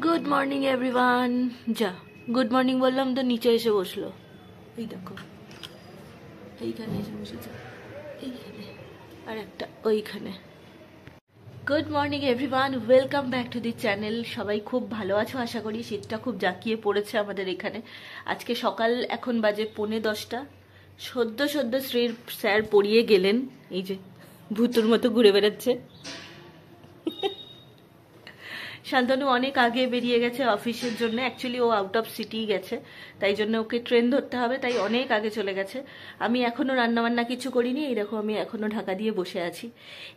Good morning everyone. যা good morning বললাম তো নিচে এসে বসলো। এই দেখো এইখানে এসে বসেছে, এইখানে আর একটা ওইখানে। Good morning everyone, welcome back to the channel. সবাই খুব ভালো আছো আশা করি। শীতটা খুব জাঁকিয়ে পড়েছে আমাদের এখানে। আজকে সকাল এখন বাজে 10:45। সদ্য শ্রীর স্যার পড়িয়ে গেলেন, এই যে ভূতুর মতো ঘুরে বেড়াচ্ছে। শান্তনু অনেক আগে বেরিয়ে গেছে অফিসের জন্য। অ্যাকচুয়ালি ও আউট অফ সিটি গেছে, তাই জন্য ওকে ট্রেন ধরতে হবে, তাই অনেক আগে চলে গেছে। আমি এখনো রান্নাবান্না কিছু করিনি। এই দেখো আমি এখনো ঢাকা দিয়ে বসে আছি।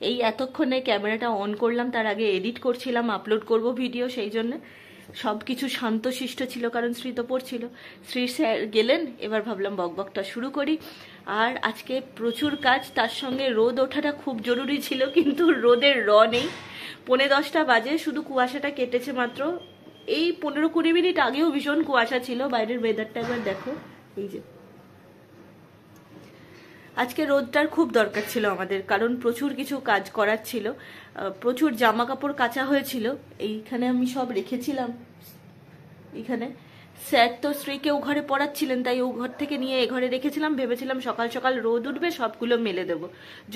এই এতক্ষণে ক্যামেরাটা অন করলাম, তার আগে এডিট করছিলাম, আপলোড করব ভিডিও, সেই জন্য সব কিছু শান্তশিষ্ট ছিল, কারণ শ্রী তো পড়ছিল। শ্রী স্যার গেলেন, এবার ভাবলাম বকবকটা শুরু করি। আর আজকে প্রচুর কাজ, তার সঙ্গে রোদ ওঠাটা খুব জরুরি ছিল, কিন্তু রোদের নেই। 10:45 বাজে, শুধু কুয়াশাটা কেটেছে মাত্র। এই 15-20 মিনিট আগেও ভীষণ কুয়াশা ছিল। বাইরের ওয়েদারটা একবার দেখো, এই যে। আজকে রোদটার খুব দরকার ছিল আমাদের, কারণ প্রচুর কিছু কাজ করার ছিল। প্রচুর জামা কাপড় কাচা হয়েছিল। এইখানে আমি সব রেখেছিলাম। এখানে স্যার তো স্ত্রীকে ও ঘরে পড়াচ্ছিলেন, তাই ও ঘর থেকে নিয়ে এ ঘরে রেখেছিলাম। ভেবেছিলাম সকাল সকাল রোদ উঠবে, সবগুলো মেলে দেবো।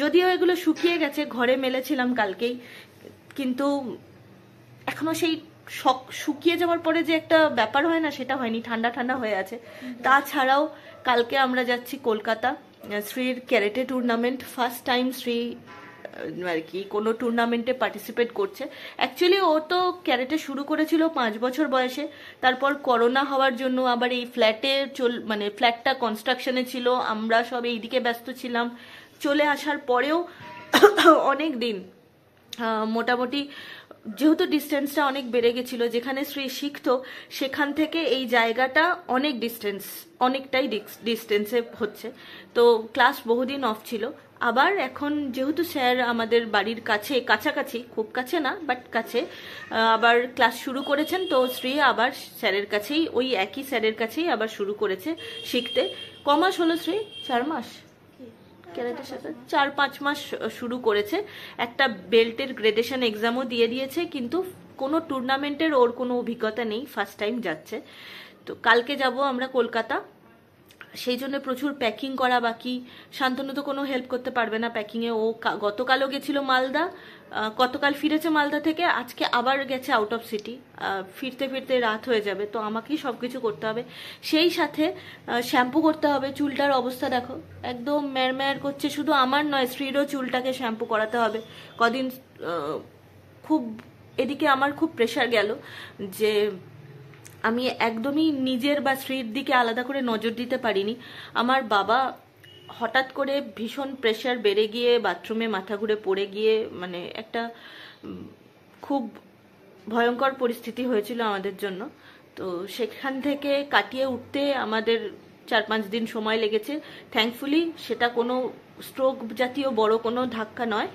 যদিও এগুলো শুকিয়ে গেছে, ঘরে মেলেছিলাম কালকেই, কিন্তু এখনো সেই শুকিয়ে যাওয়ার পরে যে একটা ব্যাপার হয় না, সেটা হয়নি। ঠান্ডা ঠান্ডা হয়ে আছে। তাছাড়াও কালকে আমরা যাচ্ছি কলকাতা। শ্রীর ক্যারেটে টুর্নামেন্ট, ফার্স্ট টাইম শ্রী আর কি কোনো টুর্নামেন্টে পার্টিসিপেট করছে। অ্যাকচুয়ালি ও তো ক্যারেটে শুরু করেছিল 5 বছর বয়সে, তারপর করোনা হওয়ার জন্য আবার এই ফ্ল্যাটে মানে ফ্ল্যাটটা কনস্ট্রাকশনে ছিল, আমরা সব এইদিকে ব্যস্ত ছিলাম। চলে আসার পরেও অনেক দিন মোটামুটি, যেহেতু ডিস্টেন্সটা অনেক বেড়ে গেছিল, যেখানে শ্রী শিখতো সেখান থেকে এই জায়গাটা অনেক অনেকটাই ডিস্টেন্সে হচ্ছে। তো ক্লাস বহুদিন অফ ছিল। আবার এখন যেহেতু স্যার আমাদের বাড়ির কাছাকাছি, খুব কাছে না বাট কাছে, আবার ক্লাস শুরু করেছেন, তো শ্রী আবার স্যারের কাছেই, ওই একই স্যারের কাছেই আবার শুরু করেছে শিখতে। কমাস হলো শ্রী? 4 মাস ক্যারেটের সাথে 4-5 মাস শুরু করেছে। একটা বেল্টের গ্রেডেশন এক্সামও দিয়ে দিয়েছে, কিন্তু কোনো টুর্নামেন্টের ওর কোনো অভিজ্ঞতা নেই, ফার্স্ট টাইম যাচ্ছে। তো কালকে যাব আমরা কলকাতা, সেই জন্য প্রচুর প্যাকিং করা বাকি। শান্তনু তো কোনো হেল্প করতে পারবে না প্যাকিংয়ে। ও গতকালও গেছিল মালদা, গতকাল ফিরেছে মালদা থেকে, আজকে আবার গেছে আউট অফ সিটি। ফিরতে ফিরতে রাত হয়ে যাবে, তো আমাকেই সব কিছু করতে হবে। সেই সাথে শ্যাম্পু করতে হবে। চুলটার অবস্থা দেখো, একদম ম্যার করছে। শুধু আমার নয়, স্ত্রীরও চুলটাকে শ্যাম্পু করাতে হবে। কদিন খুব এদিকে আমার খুব প্রেশার গেল যে আমি একদমই নিজের বা স্ত্রীর দিকে আলাদা করে নজর দিতে পারিনি। আমার বাবা হঠাৎ করে ভীষণ প্রেশার বেড়ে গিয়ে বাথরুমে মাথা ঘুরে পড়ে গিয়ে, মানে একটা খুব ভয়ঙ্কর পরিস্থিতি হয়েছিল আমাদের জন্য। তো সেখান থেকে কাটিয়ে উঠতে আমাদের 4-5 দিন সময় লেগেছে। থ্যাঙ্কফুলি সেটা কোনো স্ট্রোক জাতীয় বড় কোনো ধাক্কা নয়।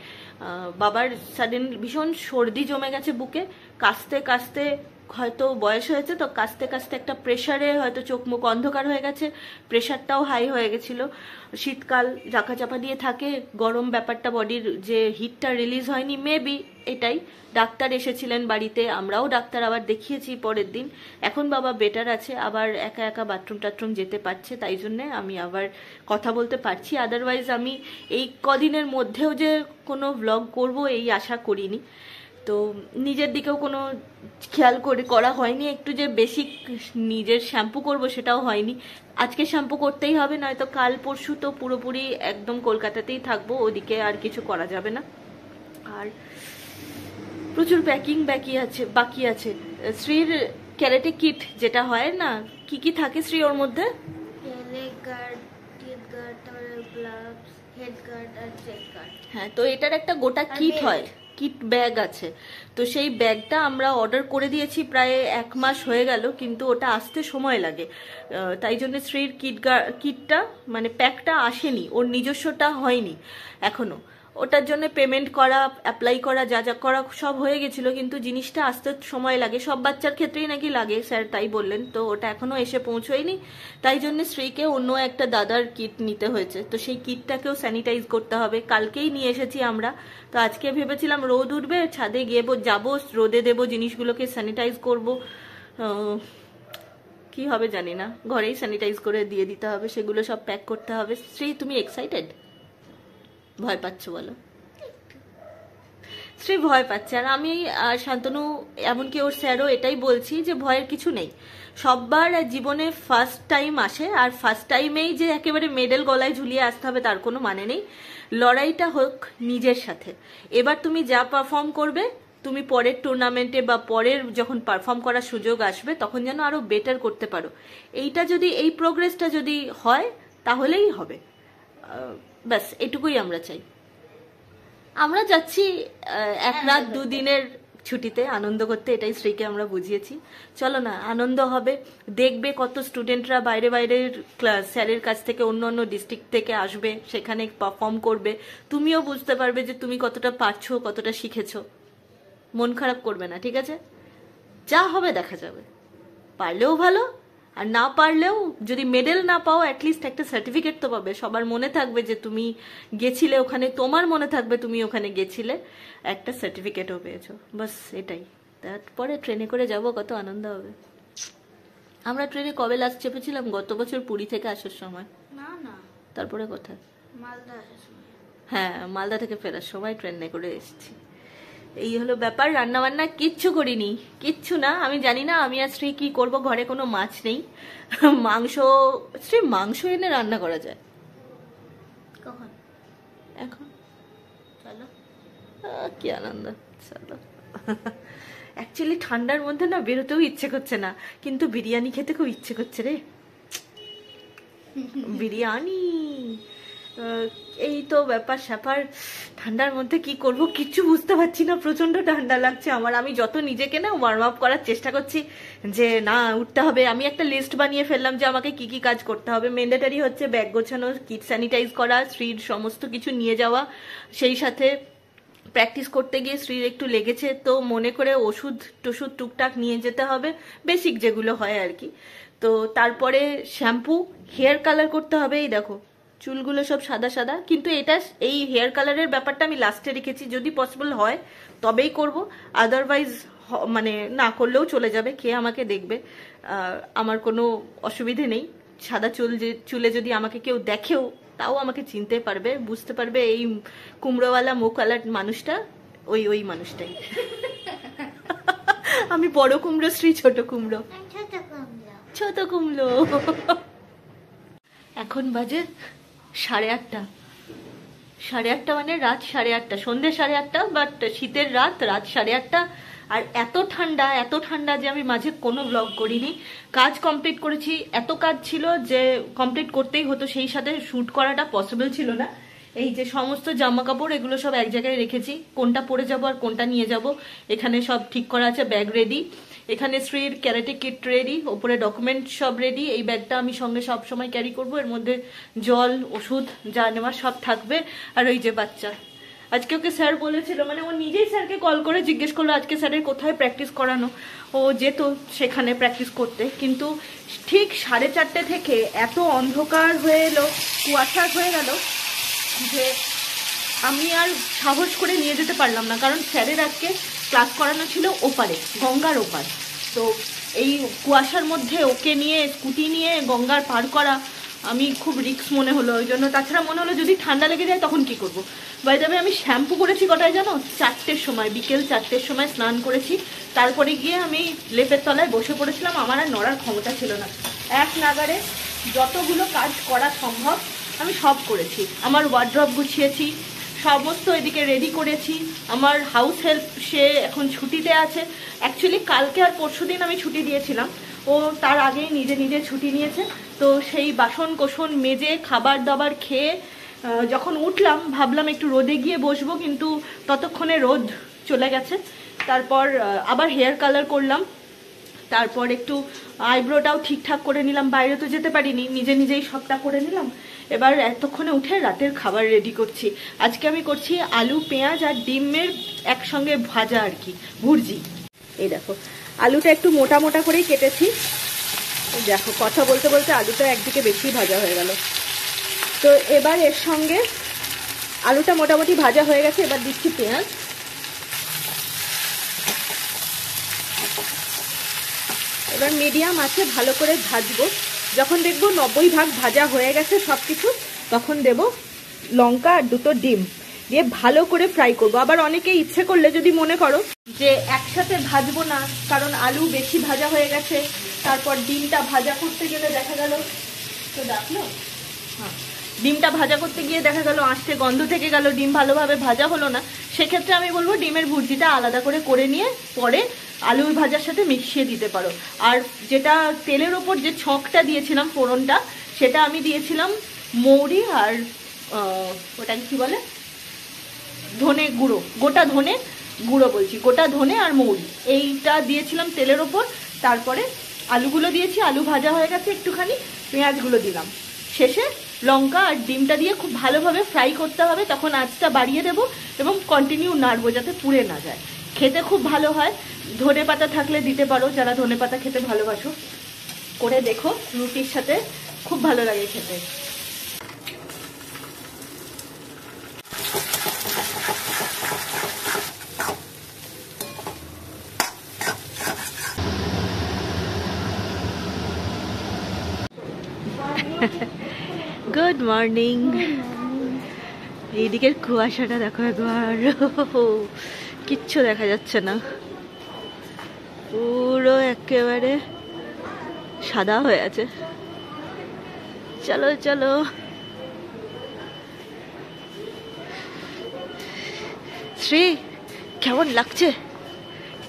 বাবার সাডেন ভীষণ সর্দি জমে গেছে বুকে, কাশতে কাশতে, হয়তো বয়স হয়েছে তো, কাশতে কাশতে একটা প্রেশারে হয়তো চোখ মুখ অন্ধকার হয়ে গেছে, প্রেশারটাও হাই হয়ে গেছিল। শীতকাল ঢাকা চাপা দিয়ে থাকে, গরম ব্যাপারটা, বডির যে হিটটা রিলিজ হয়নি, মেবি এটাই। ডাক্তার এসেছিলেন বাড়িতে, আমরাও ডাক্তার আবার দেখিয়েছি পরের দিন। এখন বাবা বেটার আছে, আবার একা একা বাথরুম টাথরুম যেতে পারছে, তাই জন্যে আমি আবার কথা বলতে পারছি। আদারওয়াইজ আমি এই কদিনের মধ্যেও যে কোনো ভ্লগ করব এই আশা করিনি। তো নিজের দিকেও কোনো খেয়াল করা হয়নি। একটু যে বেসিক নিজের শ্যাম্পু করব সেটাও হয়নি। আজকে শ্যাম্পু করতেই হবে, নয়তো কাল পরশু তো পুরোপুরি একদম কলকাতাতেই থাকবো, ওদিকে আর কিছু করা যাবে না। আর প্রচুর প্যাকিং বাকি আছে। শ্রীর ক্যারেটে কিট যেটা হয় না, কি কি থাকে শ্রী ওর মধ্যে? হ্যাঁ, তো এটার একটা গোটা কিট হয়, কিট ব্যাগ আছে। তো সেই ব্যাগটা আমরা অর্ডার করে দিয়েছি, প্রায় 1 মাস হয়ে গেল, কিন্তু ওটা আসতে সময় লাগে। তাই জন্য শ্রীর কিটটা মানে প্যাকটা আসেনি, ওর নিজস্বটা হয়নি এখনো। ওটার জন্য পেমেন্ট করা, অ্যাপ্লাই করা, যা যা করা সব হয়ে গেছিল, কিন্তু জিনিসটা আসতে সময় লাগে, সব বাচ্চার ক্ষেত্রেই নাকি লাগে, স্যার তাই বললেন। তো ওটা এখনো এসে পৌঁছয়নি, তাই জন্য শ্রীকে অন্য একটা দাদার কিট নিতে হয়েছে। তো সেই কিটটাকেও স্যানিটাইজ করতে হবে, কালকেই নিয়ে এসেছি আমরা। তো আজকে ভেবেছিলাম রোদ উঠবে, ছাদে গিয়ে যাবো, রোদে দেবো, জিনিসগুলোকে স্যানিটাইজ করবো। কি হবে জানি না, ঘরেই স্যানিটাইজ করে দিয়ে দিতে হবে, সেগুলো সব প্যাক করতে হবে। শ্রী তুমি এক্সাইটেড? ভয় পাচ্ছ বলো? শ্রী ভয় পাচ্ছে, আর আমি আর শান্তনু, এমনকি ওর স্যারও এটাই বলছি যে ভয়ের কিছু নেই। সববার জীবনে ফার্স্ট টাইম আসে, আর ফার্স্ট টাইমেই যে একেবারে মেডেল গলায় ঝুলিয়ে আসতে হবে তার কোনো মানে নেই। লড়াইটা হোক নিজের সাথে। এবার তুমি যা পারফর্ম করবে, তুমি পরের টুর্নামেন্টে বা পরের যখন পারফর্ম করার সুযোগ আসবে তখন যেন আরো বেটার করতে পারো। এইটা যদি, এই প্রোগ্রেসটা যদি হয় তাহলেই হবে। ব্যাস এটুকুই আমরা চাই। আমরা যাচ্ছি এক রাত দুদিনের ছুটিতে আনন্দ করতে, এটাই শ্রীকে আমরা বুঝিয়েছি। চলো না, আনন্দ হবে, দেখবে কত স্টুডেন্টরা বাইরে বাইরের স্যারের কাছ থেকে, অন্য অন্য ডিস্ট্রিক্ট থেকে আসবে, সেখানে পারফর্ম করবে। তুমিও বুঝতে পারবে যে তুমি কতটা পারছো, কতটা শিখেছো। মন খারাপ করবে না, ঠিক আছে? যা হবে দেখা যাবে, পারলেও ভালো, আর না পারলেও যদি মেডেল না পাও অ্যাটলিস্ট একটা সার্টিফিকেট তো পাবে। সবার মনে থাকবে যে তুমি গেছিলে ওখানে, তোমার মনে থাকবে তুমি ওখানে গেছিলে, একটা সার্টিফিকেটও পেয়েছো, বাস এটাই। তারপরে ট্রেনে করে যাব, কত আনন্দ হবে। আমরা ট্রেনে কবে লাস্ট চেপেছিলাম? গত বছর পুরী থেকে আসার সময়। না না, তারপরে কোথায়? মালদা আসার সময়। হ্যাঁ, মালদা থেকে ফেরার সময় ট্রেনে করে এসেছি। এই হলো ব্যাপার। রান্না বান্না কিচ্ছু করিনি, কিচ্ছু না। আমি জানি না আমি আর শ্রী কি করবো, ঘরে কোনো মাছ নেই। মাংস, শ্রী মাংস এনে রান্না করা যায় কখন? এখন। চলো। কি আনন্দ, চলো। অ্যাকচুয়ালি ঠান্ডার মধ্যে না বেরোতেও ইচ্ছে করছে না, কিন্তু বিরিয়ানি খেতে খুব ইচ্ছে করছে রে। বিরিয়ানি, এই তো ব্যাপার স্যাপার। ঠান্ডার মধ্যে কি করব কিচ্ছু বুঝতে পারছি না, প্রচন্ড ঠান্ডা লাগছে আমার। আমি যত নিজেকে না ওয়ার্ম আপ করার চেষ্টা করছি যে না উঠতে হবে। আমি একটা লিস্ট বানিয়ে ফেললাম যে আমাকে কি কি কাজ করতে হবে। ম্যান্ডেটারি হচ্ছে ব্যাগ গোছানো, কিট স্যানিটাইজ করা, শ্রীর সমস্ত কিছু নিয়ে যাওয়া, সেই সাথে প্র্যাকটিস করতে গিয়ে শ্রীর একটু লেগেছে, তো মনে করে ওষুধ টষুধ টুকটাক নিয়ে যেতে হবে, বেসিক যেগুলো হয় আর কি। তো তারপরে শ্যাম্পু, হেয়ার কালার করতে হবে। এই দেখো চুলগুলো সব সাদা সাদা, কিন্তু এটা, এই হেয়ার কালারের ব্যাপারটা আমি লাস্টে রেখেছি, যদি পসিবল হয় তবেই করব, আদারওয়াইজ মানে না করলেও চলে যাবে, খেয়ে আমাকে দেখবে, আমার কোনো অসুবিধে নেই। সাদা চুলে যদি আমাকে কেউ দেখেও তাও আমাকে চিনতে পারবে, বুঝতে পারবে এই কুমড়োওয়ালা মুখওয়ালা মানুষটা ওই ওই মানুষটাই। আমি বড় কুমড়ো, শ্রী ছোট কুমড়ো। ছোট কুমড়ো। এখন বাজে 8:30, 8:30 মানে রাত 8:30, সন্ধ্যে 8:30, বাট শীতের রাত 8:30। আর এত ঠান্ডা, এত ঠান্ডা যে আমি মাঝে কোনো ব্লগ করিনি। কাজ কমপ্লিট করেছি, এত কাজ ছিল যে কমপ্লিট করতেই হতো, সেই সাথে শুট করাটা পসিবল ছিল না। এই যে সমস্ত জামা কাপড় এগুলো সব এক জায়গায় রেখেছি, কোনটা পরে যাব আর কোনটা নিয়ে যাব এখানে সব ঠিক করা আছে। ব্যাগ রেডি, এখানে শ্রীর ক্যারাটে কিট রেডি, ওপরে ডকুমেন্ট সব রেডি। এই ব্যাগটা আমি সঙ্গে সব সময় ক্যারি করব, এর মধ্যে জল, ওষুধ যা নেওয়ার সব থাকবে। আর ওই যে বাচ্চা, আজকে ওকে স্যার বলেছিল, মানে ও নিজেই স্যারকে কল করে জিজ্ঞেস করলো আজকে স্যারের কোথায় প্র্যাকটিস করানো। ও যেত সেখানে প্র্যাকটিস করতে, কিন্তু ঠিক 4:30 থেকে এত অন্ধকার হয়ে এলো, কুয়াশা হয়ে গেল যে আমি আর সাহস করে নিয়ে যেতে পারলাম না, কারণ স্যারের আজকে ক্লাস করানো ছিল ওপারে, গঙ্গার ওপার। তো এই কুয়াশার মধ্যে ওকে নিয়ে, স্কুটি নিয়ে গঙ্গার পার করা আমি খুব রিস্ক মনে হলো, ওই জন্য। তাছাড়া মনে হলো যদি ঠান্ডা লেগে যায় তখন কি করবো। বাই দ্য ওয়ে, আমি শ্যাম্পু করেছি কটায় জানো? 4টের সময়, বিকেল 4টের সময় স্নান করেছি। তারপরে গিয়ে আমি লেপের তলায় বসে পড়েছিলাম, আমার আর নড়ার ক্ষমতা ছিল না। এক নাগারে যতগুলো কাজ করা সম্ভব আমি সব করেছি। আমার ওয়ার্ড্রপ গুছিয়েছি, সমস্ত এদিকে রেডি করেছি। আমার হাউস হেল্প সে এখন ছুটিতে আছে। অ্যাকচুয়ালি কালকে আর পরশুদিন আমি ছুটি দিয়েছিলাম, ও তার আগেই নিজে নিজে ছুটি নিয়েছে। তো সেই বাসন কোসন মেজে খাবার দাবার খেয়ে যখন উঠলাম ভাবলাম একটু রোদে গিয়ে বসবো, কিন্তু ততক্ষণে রোদ চলে গেছে। তারপর আবার হেয়ার কালার করলাম, তারপর একটু আইব্রোটাও ঠিকঠাক করে নিলাম। বাইরে তো যেতে পারিনি, নিজে নিজেই সবটা করে নিলাম। এবার এতক্ষণে উঠে রাতের খাবার রেডি করছি। আজকে আমি করছি আলু পেঁয়াজ আর ডিমের একসঙ্গে ভাজা আর কি, ভুর্জি। এই দেখো আলুটা একটু মোটা মোটা করেই কেটেছি। দেখো কথা বলতে বলতে আলুটা একদিকে বেশি ভাজা হয়ে গেল। তো এবার এর সঙ্গে আলুটা মোটামুটি ভাজা হয়ে গেছে, এবার দিচ্ছি পেঁয়াজ। এবার মিডিয়াম আছে ভালো করে ভাজবো। যখন দেখবো 90% ভাজা হয়ে গেছে সব কিছু, তখন দেব লঙ্কা আর দুটো ডিম দিয়ে ভালো করে ফ্রাই করবো। আবার অনেকে ইচ্ছে করলে যদি মনে করো যে একসাথে ভাজবো না, কারণ আলু বেশি ভাজা হয়ে গেছে, তারপর ডিমটা ভাজা করতে গেলে দেখা গেল, তো দেখলো হ্যাঁ, ডিমটা ভাজা করতে গিয়ে দেখা গেল আঁচতে গন্ধ থেকে গেল, ডিম ভালোভাবে ভাজা হলো না, সেক্ষেত্রে আমি বলবো ডিমের ভুর্জিটা আলাদা করে নিয়ে পরে আলুর ভাজার সাথে মিশিয়ে দিতে পারো। আর যেটা তেলের ওপর যে ছকটা দিয়েছিলাম ফোড়নটা, সেটা আমি দিয়েছিলাম মৌরি আর ওটা কি বলে, ধনে গুঁড়ো, গোটা ধনে গুঁড়ো বলছি, গোটা ধনে আর মৌরি, এইটা দিয়েছিলাম তেলের ওপর। তারপরে আলুগুলো দিয়েছি, আলু ভাজা হয়ে গেছে একটুখানি, পেঁয়াজগুলো দিলাম, শেষে লঙ্কা আর ডিমটা দিয়ে খুব ভালোভাবে ফ্রাই করতে হবে। তখন আঁচটা বাড়িয়ে দেবো এবং কন্টিনিউ নাড়বো যাতে পুড়ে না যায়। খেতে খুব ভালো হয়। ধনে পাতা থাকলে দিতে পারো, যারা ধনে পাতা খেতে ভালোবাসো। করে দেখো, রুটির সাথে খুব ভালো লাগে খেতে। Good morning. এইদিকের কুয়াশাটা দেখো একবার, কিচ্ছু দেখা যাচ্ছে না, পুরো একেবারে সাদা হয়ে আছে। চলো চলো, শ্রী কেমন লাগছে?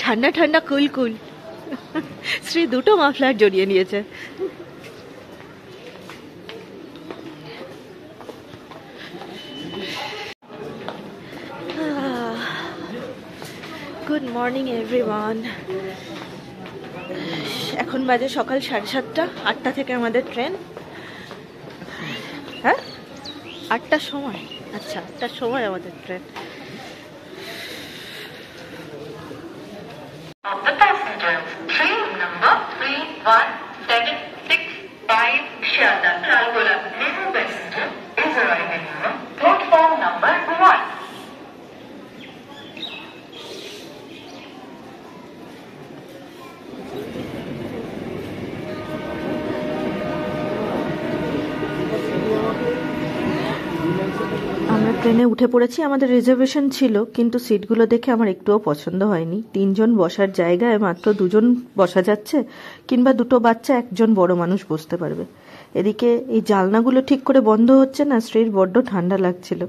ঠান্ডা ঠান্ডা কুল কুল। শ্রী দুটো মাফলার জড়িয়ে নিয়েছে। Good morning everyone. এখন বাজে সকাল 7:30, 8টা থেকে আমাদের ট্রেন। হ্যাঁ 8টার সময়, আচ্ছা 8টার সময় আমাদের train. Train number 31765 Sharda Tralgola New passenger is arriving on platform number 1. আমরা ট্রেনে উঠে পড়েছি। আমাদের রিজার্ভেশন ছিল, কিন্তু সিটগুলো দেখে আমার একটুও পছন্দ হয়নি। 3 জন বসার জায়গায় মাত্র 2 জন বসা যাচ্ছে, কিংবা 2টো বাচ্চা 1 জন বড় মানুষ বসতে পারবে। এদিকে এই জানলাগুলো ঠিক করে বন্ধ হচ্ছে না, স্ত্রীর বড্ড ঠান্ডা লাগছিল।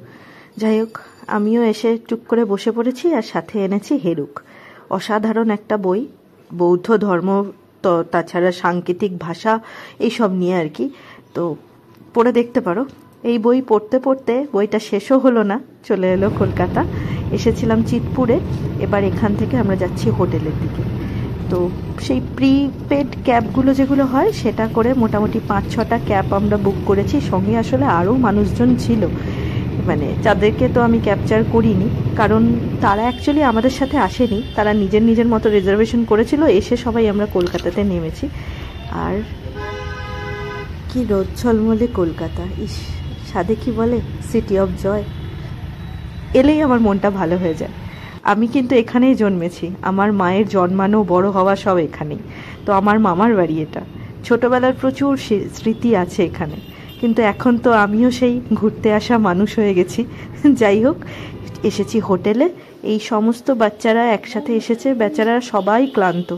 যাই হোক, আমিও এসে টুক করে বসে পড়েছি, আর সাথে এনেছি হেরুক, অসাধারণ একটা বই, বৌদ্ধ ধর্ম, তাছাড়া সাংকেতিক ভাষা এইসব নিয়ে আর কি। তো পড়ে দেখতে পারো। এই বই পড়তে পড়তে বইটা শেষও হলো না, চলে এলো কলকাতা। এসেছিলাম চিতপুরে, এবার এখান থেকে আমরা যাচ্ছি হোটেলের দিকে। তো সেই প্রিপেড ক্যাবগুলো যেগুলো হয়, সেটা করে মোটামুটি 5-6টা ক্যাব আমরা বুক করেছি। সঙ্গে আসলে আরও মানুষজন ছিল, মানে যাদেরকে তো আমি ক্যাপচার করিনি, কারণ তারা অ্যাকচুয়ালি আমাদের সাথে আসেনি, তারা নিজের নিজের মতো রিজার্ভেশন করেছিল। এসে সবাই আমরা কলকাতাতে নেমেছি। আর কি রোদ ঝলমলে কলকাতা, ইস সাধে কি বলে, সিটি অফ জয়। এলেই আমার মনটা ভালো হয়ে যায়। আমি কিন্তু এখানেই জন্মেছি, আমার মায়ের জন্মানো বড় হওয়া সব এখানেই। তো আমার মামার বাড়ি এটা। ছোটবেলার প্রচুর স্মৃতি আছে এখানে, কিন্তু এখন তো আমিও সেই ঘুরতে আসা মানুষ হয়ে গেছি। যাই হোক, এসেছি হোটেলে। এই সমস্ত বাচ্চারা একসাথে এসেছে, বেচারা সবাই ক্লান্ত।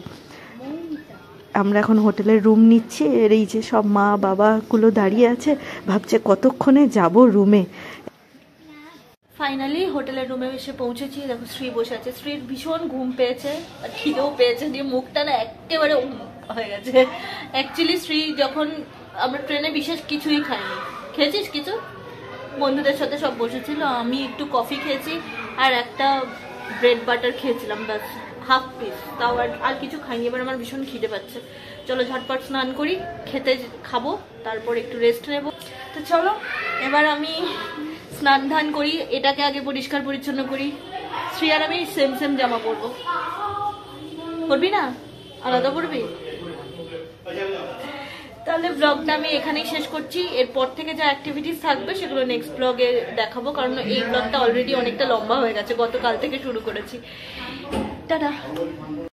আমরা এখন হোটেলের রুম নিচ্ছি। এর এই যে সব মা বাবাগুলো দাঁড়িয়ে আছে, ভাবছে কতক্ষণে যাব রুমে। ফাইনালি হোটেলের রুমে এসে পৌঁছেছি। দেখো শ্রী বসে আছে, শ্রীর ভীষণ ঘুম পেয়েছে আর খিদেও পেয়েছে, দিয়ে মুখটা না একেবারে হয়ে গেছে। অ্যাকচুয়ালি শ্রী যখন আমরা ট্রেনে বিশেষ কিছুই খাইনি। খেয়েছিস কিছু? বন্ধুদের সাথে সব বসেছিল, আমি একটু কফি খেয়েছি আর একটা ব্রেড বাটার খেয়েছিলাম, ব্যাস হাফ পিস, তাও আর কিছু খাইনি। এবার আমার ভীষণ খিদে পাচ্ছে, চলো ঝটপট স্নান করি, খাবো, তারপর একটু রেস্ট নেব। তো চলো এবার আমি স্নান ধান করি, এটাকে আগে পরিষ্কার পরিচ্ছন্ন করি। শ্রী আর আমি সেম সেম জামা পরবো, পরবি না? আলাদা পরবি? তাহলে ব্লগটা আমি এখানেই শেষ করছি। এরপর থেকে যা অ্যাক্টিভিটিস থাকবে সেগুলো নেক্সট ব্লগে দেখাবো, কারণ এই ব্লগটা অলরেডি অনেকটা লম্বা হয়ে গেছে, গতকাল থেকে শুরু করেছি। টাটা।